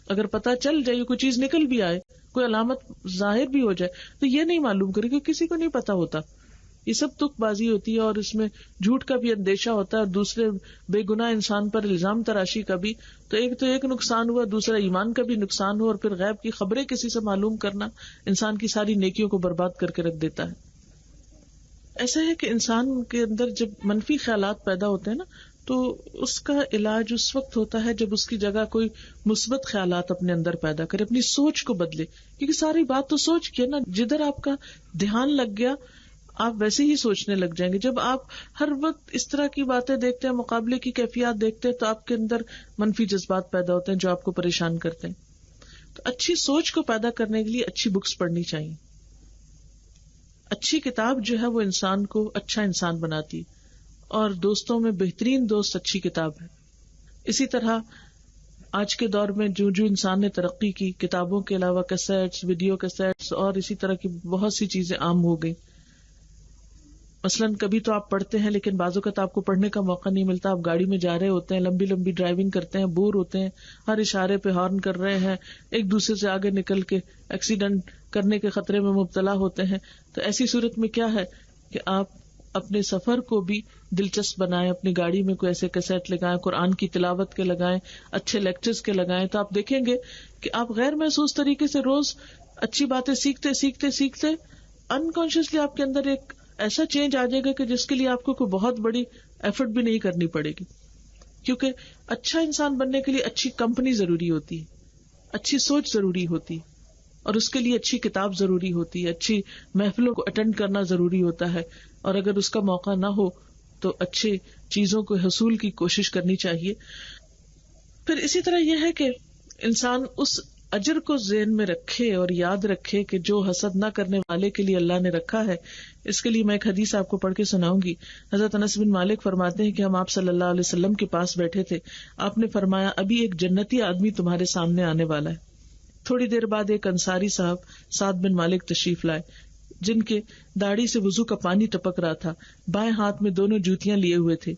اگر پتا چل جائے کوئی چیز نکل بھی آئے, کوئی علامت ظاہر بھی ہو جائے تو یہ نہیں معلوم کرے کہ کسی کو نہیں پتا ہوتا. یہ سب تک بازی ہوتی ہے اور اس میں جھوٹ کا بھی اندیشہ ہوتا ہے اور دوسرے بے گناہ انسان پر الزام تراشی کا بھی. تو ایک نقصان ہوا, دوسرا ایمان کا بھی نقصان ہوا, اور پھر غیب کی خبریں کسی سے معلوم کرنا انسان کی ساری نیکیوں کو برباد کر کے رکھ دیتا ہے. ایسا ہے کہ انسان کے اندر جب منفی خیالات پیدا ہوتے ہیں نا تو اس کا علاج اس وقت ہوتا ہے جب اس کی جگہ کوئی مثبت خیالات اپنے اندر پیدا کرے, اپنی سوچ کو بدلے. کیونکہ ساری بات تو سوچ کی ہے نا, جدھر آپ کا دھیان لگ گیا آپ ویسے ہی سوچنے لگ جائیں گے. جب آپ ہر وقت اس طرح کی باتیں دیکھتے ہیں, مقابلے کی کیفیات دیکھتے ہیں, تو آپ کے اندر منفی جذبات پیدا ہوتے ہیں جو آپ کو پریشان کرتے ہیں. تو اچھی سوچ کو پیدا کرنے کے لیے اچھی بکس پڑھنی چاہیے. اچھی کتاب جو ہے وہ انسان کو اچھا انسان بناتی, اور دوستوں میں بہترین دوست اچھی کتاب ہے. اسی طرح آج کے دور میں جو انسان نے ترقی کی, کتابوں کے علاوہ کیسٹس, ویڈیو کیسٹس اور اسی طرح کی بہت سی چیزیں عام ہو گئی. مثلاً کبھی تو آپ پڑھتے ہیں لیکن بعض اوقات آپ کو پڑھنے کا موقع نہیں ملتا. آپ گاڑی میں جا رہے ہوتے ہیں, لمبی لمبی ڈرائیونگ کرتے ہیں, بور ہوتے ہیں, ہر اشارے پہ ہارن کر رہے ہیں, ایک دوسرے سے آگے نکل کے ایکسیڈنٹ کرنے کے خطرے میں مبتلا ہوتے ہیں. تو ایسی صورت میں کیا ہے کہ آپ اپنے سفر کو بھی دلچسپ بنائیں, اپنی گاڑی میں کوئی ایسے کیسٹ لگائیں, قرآن کی تلاوت کے لگائیں, اچھے لیکچرز کے لگائیں. تو آپ دیکھیں گے کہ آپ غیر محسوس طریقے سے روز اچھی باتیں سیکھتے سیکھتے سیکھتے انکانشیسلی آپ کے اندر ایک ایسا چینج آ جائے گا کہ جس کے لیے آپ کو کوئی بہت بڑی ایفرٹ بھی نہیں کرنی پڑے گی. کیونکہ اچھا انسان بننے کے لیے اچھی کمپنی ضروری ہوتی ہے, اچھی سوچ ضروری ہوتی, اور اس کے لیے اچھی کتاب ضروری ہوتی ہے, اچھی محفلوں کو اٹینڈ کرنا ضروری ہوتا ہے, اور اگر اس کا موقع نہ ہو تو اچھی چیزوں کو حصول کی کوشش کرنی چاہیے. پھر اسی طرح یہ ہے کہ انسان اس اجر کو ذہن میں رکھے اور یاد رکھے کہ جو حسد نہ کرنے والے کے لیے اللہ نے رکھا ہے. اس کے لیے میں ایک حدیث آپ کو پڑھ کے سناؤں گی. حضرت انس بن مالک فرماتے ہیں کہ ہم آپ صلی اللہ علیہ وسلم کے پاس بیٹھے تھے. آپ نے فرمایا ابھی ایک جنتی آدمی تمہارے سامنے آنے والا ہے. تھوڑی دیر بعد ایک انصاری صاحب سعد بن مالک تشریف لائے, جن کے داڑھی سے وضو کا پانی ٹپک رہا تھا. بائیں ہاتھ میں دونوں جوتیاں لیے ہوئے تھے,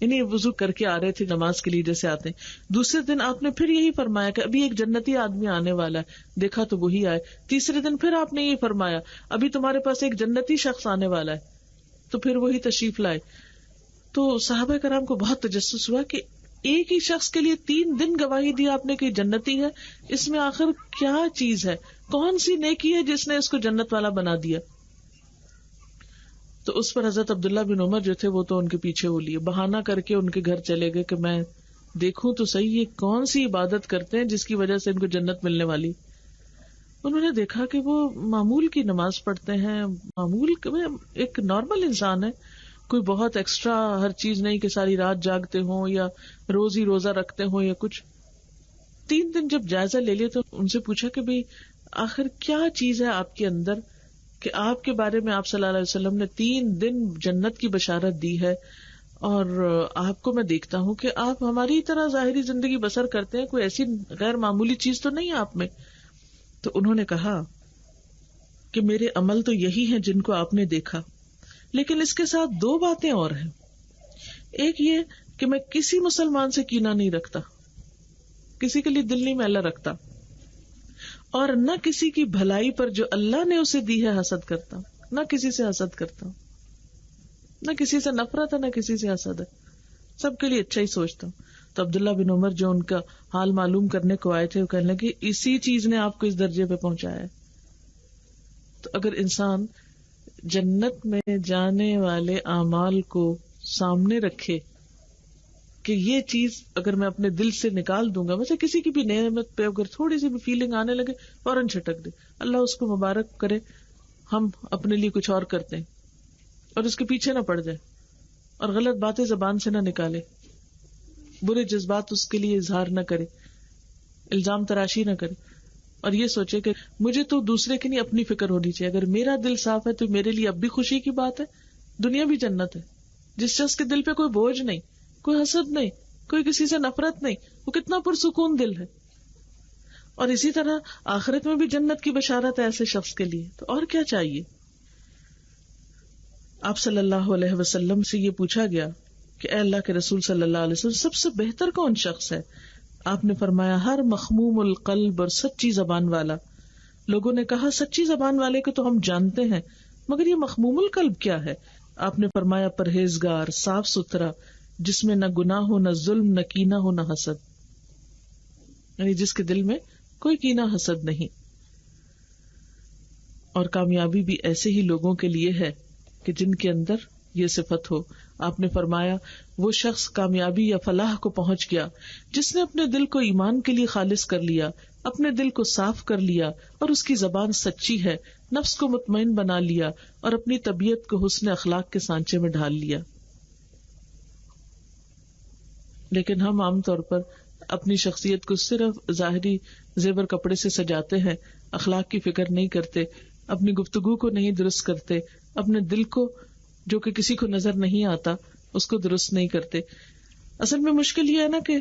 انہیں وضو کر کے آ رہے تھے نماز کے لیے جیسے آتے ہیں. دوسرے دن آپ نے پھر یہی فرمایا کہ ابھی ایک جنتی آدمی آنے والا ہے. دیکھا تو وہی آئے. تیسرے دن پھر آپ نے یہی فرمایا ابھی تمہارے پاس ایک جنتی شخص آنے والا ہے. تو پھر وہی تشریف لائے. تو صحابہ کرام کو بہت تجسس ہوا کہ ایک ہی شخص کے لیے 3 دن گواہی دی آپ نے کہ جنتی ہے. اس میں آخر کیا چیز ہے, کون سی نیکی ہے جس نے اس کو جنت والا بنا دیا؟ تو اس پر حضرت عبداللہ بن عمر جو تھے وہ تو ان کے پیچھے ہو لیے, بہانہ کر کے ان کے گھر چلے گئے کہ میں دیکھوں تو صحیح یہ کون سی عبادت کرتے ہیں جس کی وجہ سے ان کو جنت ملنے والی. انہوں نے دیکھا کہ وہ معمول کی نماز پڑھتے ہیں, معمول ایک نارمل انسان ہے, کوئی بہت ایکسٹرا ہر چیز نہیں کہ ساری رات جاگتے ہوں یا روز ہی روزہ رکھتے ہوں یا کچھ. 3 دن جب جائزہ لے لیا تو ان سے پوچھا کہ بھئی آخر کیا چیز ہے آپ کے اندر کہ آپ کے بارے میں آپ صلی اللہ علیہ وسلم نے 3 دن جنت کی بشارت دی ہے, اور آپ کو میں دیکھتا ہوں کہ آپ ہماری طرح ظاہری زندگی بسر کرتے ہیں, کوئی ایسی غیر معمولی چیز تو نہیں ہے آپ میں. تو انہوں نے کہا کہ میرے عمل تو یہی ہیں جن کو آپ نے دیکھا, لیکن اس کے ساتھ 2 باتیں اور ہیں. ایک یہ کہ میں کسی مسلمان سے کینہ نہیں رکھتا, کسی کے لیے دل نہیں میلا رکھتا, اور نہ کسی کی بھلائی پر جو اللہ نے اسے دی ہے حسد کرتا ہوں, نہ کسی سے حسد کرتا ہوں, نہ کسی سے نفرت ہے نہ کسی سے حسد ہے, سب کے لیے اچھا ہی سوچتا ہوں. تو عبداللہ بن عمر جو ان کا حال معلوم کرنے کو آئے تھے وہ کہنے لگے اسی چیز نے آپ کو اس درجے پہ پہنچایا ہے. تو اگر انسان جنت میں جانے والے اعمال کو سامنے رکھے کہ یہ چیز اگر میں اپنے دل سے نکال دوں گا, ویسے کسی کی بھی نعمت پہ اگر تھوڑی سی بھی فیلنگ آنے لگے فوراً چھٹک دے, اللہ اس کو مبارک کرے. ہم اپنے لیے کچھ اور کرتے ہیں اور اس کے پیچھے نہ پڑ جائے اور غلط باتیں زبان سے نہ نکالے. برے جذبات اس کے لیے اظہار نہ کرے، الزام تراشی نہ کرے، اور یہ سوچے کہ مجھے تو دوسرے کی نہیں اپنی فکر ہونی چاہیے. اگر میرا دل صاف ہے تو میرے لیے اب بھی خوشی کی بات ہے، دنیا بھی جنت ہے. جس شخص کے دل پہ کوئی بوجھ نہیں، کوئی حسد نہیں، کوئی کسی سے نفرت نہیں، وہ کتنا پرسکون دل ہے. اور اسی طرح آخرت میں بھی جنت کی بشارت ہے ایسے شخص کے لیے. تو اور کیا چاہیے. آپ صلی اللہ علیہ وسلم سے یہ پوچھا گیا کہ اے اللہ کے رسول صلی اللہ علیہ وسلم، سب سے بہتر کون شخص ہے؟ آپ نے فرمایا ہر مخموم القلب اور سچی زبان والا. لوگوں نے کہا سچی زبان والے کو تو ہم جانتے ہیں، مگر یہ مخموم القلب کیا ہے؟ آپ نے فرمایا پرہیزگار، صاف ستھرا، جس میں نہ گناہ ہو، نہ ظلم، نہ کینہ ہو، نہ حسد. یعنی جس کے دل میں کوئی کینہ حسد نہیں. اور کامیابی بھی ایسے ہی لوگوں کے لیے ہے کہ جن کے اندر یہ صفت ہو. آپ نے فرمایا وہ شخص کامیابی یا فلاح کو پہنچ گیا جس نے اپنے دل کو ایمان کے لیے خالص کر لیا، اپنے دل کو صاف کر لیا، اور اس کی زبان سچی ہے، نفس کو مطمئن بنا لیا، اور اپنی طبیعت کو حسن اخلاق کے سانچے میں ڈھال لیا. لیکن ہم عام طور پر اپنی شخصیت کو صرف ظاہری زیور کپڑے سے سجاتے ہیں، اخلاق کی فکر نہیں کرتے، اپنی گفتگو کو نہیں درست کرتے، اپنے دل کو جو کہ کسی کو نظر نہیں آتا اس کو درست نہیں کرتے. اصل میں مشکل یہ ہے نا کہ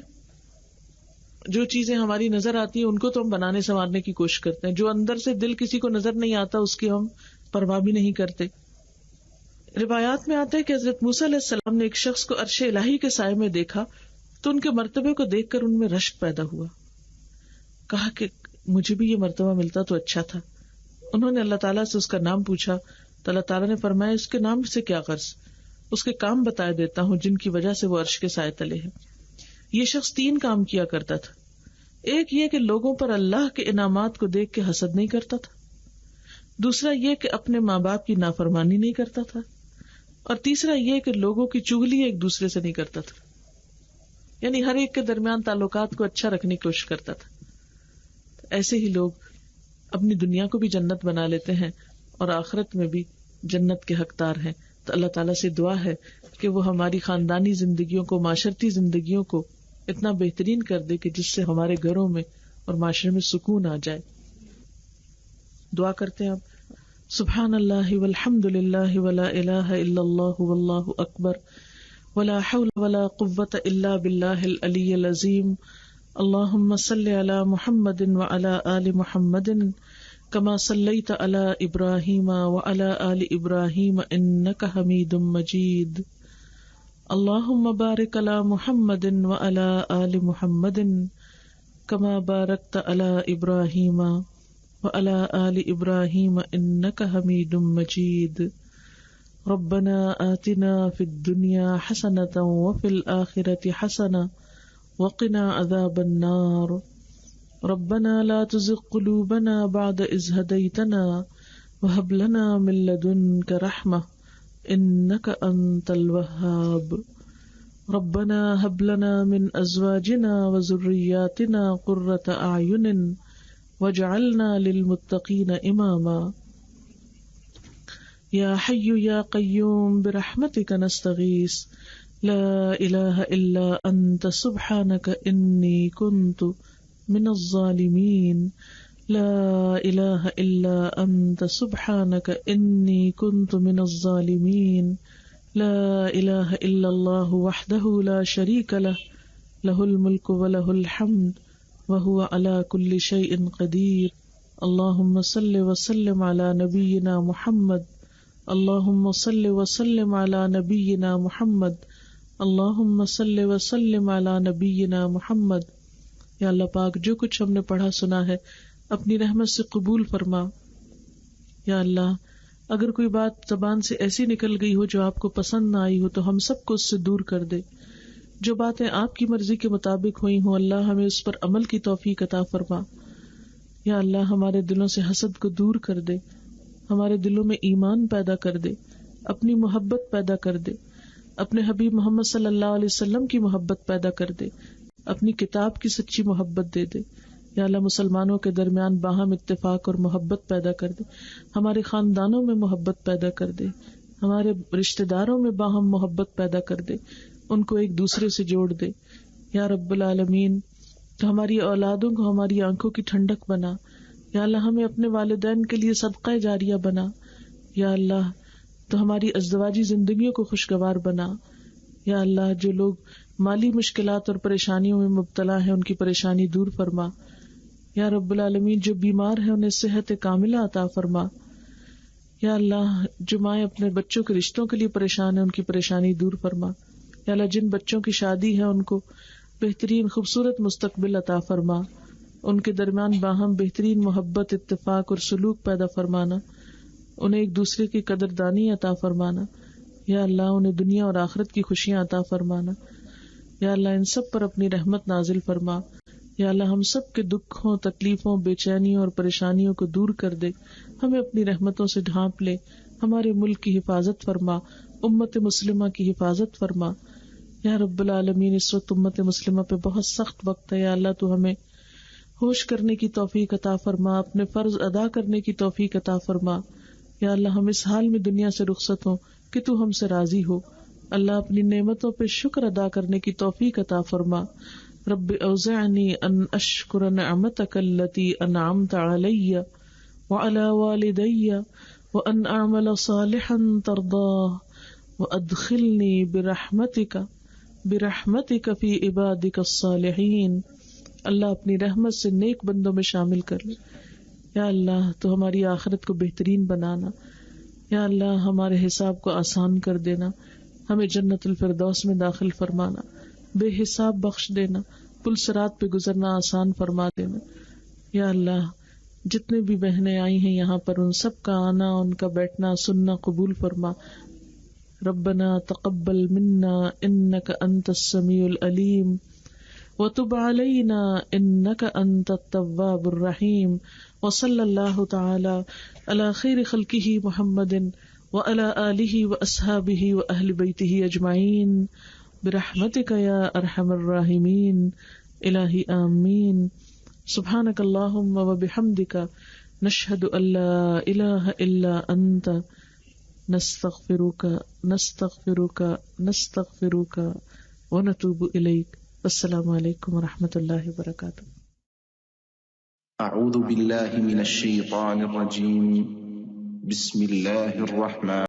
جو چیزیں ہماری نظر آتی ہیں ان کو تو ہم بنانے سنوارنے کی کوشش کرتے ہیں، جو اندر سے دل کسی کو نظر نہیں آتا اس کی ہم پرواہ بھی نہیں کرتے. روایات میں آتا ہے کہ حضرت موسیٰ علیہ السلام نے ایک شخص کو عرش الہی کے سائے میں دیکھا تو ان کے مرتبے کو دیکھ کر ان میں رشک پیدا ہوا. کہا کہ مجھے بھی یہ مرتبہ ملتا تو اچھا تھا. انہوں نے اللہ تعالیٰ سے اس کا نام پوچھا تو اللہ تعالیٰ نے فرمایا اس کے نام سے کیا غرض، اس کے کام بتائے دیتا ہوں جن کی وجہ سے وہ عرش کے سائے تلے ہے. یہ شخص 3 کام کیا کرتا تھا. ایک یہ کہ لوگوں پر اللہ کے انعامات کو دیکھ کے حسد نہیں کرتا تھا، دوسرا یہ کہ اپنے ماں باپ کی نافرمانی نہیں کرتا تھا، اور تیسرا یہ کہ لوگوں کی چغلی ایک دوسرے سے نہیں کرتا تھا. یعنی ہر ایک کے درمیان تعلقات کو اچھا رکھنے کی کوشش کرتا تھا. ایسے ہی لوگ اپنی دنیا کو بھی جنت بنا لیتے ہیں اور آخرت میں بھی جنت کے حقدار ہیں. تو اللہ تعالیٰ سے دعا ہے کہ وہ ہماری خاندانی زندگیوں کو، معاشرتی زندگیوں کو اتنا بہترین کر دے کہ جس سے ہمارے گھروں میں اور معاشرے میں سکون آ جائے. دعا کرتے ہیں آپ. سبحان اللہ والحمد للہ ولا الہ الا اللہ واللہ اکبر ولا حول ولا قوة الا باللہ العلی العظیم. اللہم صل علی محمد وعلی آل محمد کما صلیت علی ابراہیم وعلی آل ابراہیم انک حمید مجید. اللہم بارک علی محمد وعلی آل محمد کما بارکت علی ابراہیم وعلی آل ابراہیم انک حمید مجید. ربنا آتنا فی الدنیا حسنة وفی الآخرة حسنة وقنا عذاب النار. ربنا لا تزغ قلوبنا بعد إذ هديتنا وهب لنا من لدنك رحمة إنك أنت الوهاب. ربنا هب لنا من أزواجنا وذرياتنا قرة أعين واجعلنا للمتقين إماما. یا حی یا قیوم برحمتک نستغیث لا الہ الا انت سبحانک انی کنت من الظالمین. لا الہ الا انت سبحانک انی کنت من الظالمین. لا الہ الا اللہ وحدہ لا شریک لہ لہ الملک ولہ الحمد وہو علی کل شیء قدیر. اللہم صل وسلم علی نبینا محمد. اللہم صل وسلم علی نبینا محمد. اللہم صل وسلم علی نبینا محمد. یا اللہ پاک جو کچھ ہم نے پڑھا سنا ہے اپنی رحمت سے قبول فرما. یا اللہ اگر کوئی بات زبان سے ایسی نکل گئی ہو جو آپ کو پسند نہ آئی ہو تو ہم سب کو اس سے دور کر دے. جو باتیں آپ کی مرضی کے مطابق ہوئی ہوں اللہ ہمیں اس پر عمل کی توفیق عطا فرما. یا اللہ ہمارے دلوں سے حسد کو دور کر دے، ہمارے دلوں میں ایمان پیدا کر دے، اپنی محبت پیدا کر دے، اپنے حبیب محمد صلی اللہ علیہ وسلم کی محبت پیدا کر دے، اپنی کتاب کی سچی محبت دے دے. یا اللہ مسلمانوں کے درمیان باہم اتفاق اور محبت پیدا کر دے، ہمارے خاندانوں میں محبت پیدا کر دے، ہمارے رشتہ داروں میں باہم محبت پیدا کر دے، ان کو ایک دوسرے سے جوڑ دے. یا رب العالمین تو ہماری اولادوں کو ہماری آنکھوں کی ٹھنڈک بنا. یا اللہ ہمیں اپنے والدین کے لیے صدقہ جاریہ بنا. یا اللہ تو ہماری ازدواجی زندگیوں کو خوشگوار بنا. یا اللہ جو لوگ مالی مشکلات اور پریشانیوں میں مبتلا ہیں ان کی پریشانی دور فرما. یا رب العالمین جو بیمار ہیں انہیں صحت کاملہ عطا فرما. یا اللہ جو مائیں اپنے بچوں کے رشتوں کے لیے پریشان ہیں ان کی پریشانی دور فرما. یا اللہ جن بچوں کی شادی ہے ان کو بہترین خوبصورت مستقبل عطا فرما. ان کے درمیان باہم بہترین محبت، اتفاق اور سلوک پیدا فرمانا. انہیں ایک دوسرے کی قدردانی عطا فرمانا. یا اللہ انہیں دنیا اور آخرت کی خوشیاں عطا فرمانا. یا اللہ ان سب پر اپنی رحمت نازل فرما. یا اللہ ہم سب کے دکھوں، تکلیفوں، بے چینیوں اور پریشانیوں کو دور کر دے. ہمیں اپنی رحمتوں سے ڈھانپ لے. ہمارے ملک کی حفاظت فرما، امت مسلمہ کی حفاظت فرما. یا رب العالمین اس وقت امت مسلمہ پہ بہت سخت وقت ہے. یا اللہ تو ہمیں ہوش کرنے کی توفیق عطا فرما، اپنے فرض ادا کرنے کی توفیق عطا فرما. یا اللہ ہم اس حال میں دنیا سے رخصت ہوں کہ تو ہم سے راضی ہو. اللہ اپنی نعمتوں پہ شکر ادا کرنے کی توفیق عطا فرما. رب اوزعنی ان اشکر نعمتک التی انعمت علی وعلی والدی وان اعمل صالحا ترضاہ وادخلنی برحمتک فی عبادک الصالحین. اللہ اپنی رحمت سے نیک بندوں میں شامل کر لے. یا اللہ تو ہماری آخرت کو بہترین بنانا. یا اللہ ہمارے حساب کو آسان کر دینا. ہمیں جنت الفردوس میں داخل فرمانا. بے حساب بخش دینا. پل صراط پہ گزرنا آسان فرما دینا. یا اللہ جتنے بھی بہنیں آئی ہیں یہاں پر ان سب کا آنا، ان کا بیٹھنا، سننا قبول فرما. ربنا تقبل منا انک انت السمیع العلیم وتب علینا انک انت التواب الرحیم. وصلی اللہ تعالی علی خیر خلقہ محمد وعلی آلہ واصحابہ واہل بیتہ اجمعین برحمتک یا ارحم الراحمین. الہی آمین. سبحانک اللہم وبحمدک نشہد ان لا الہ الا انت نستغفرک ونتوب الیک. السلام علیکم ورحمۃ اللہ وبرکاتہ. اعوذ باللہ من الشیطان الرجیم. بسم اللہ الرحمن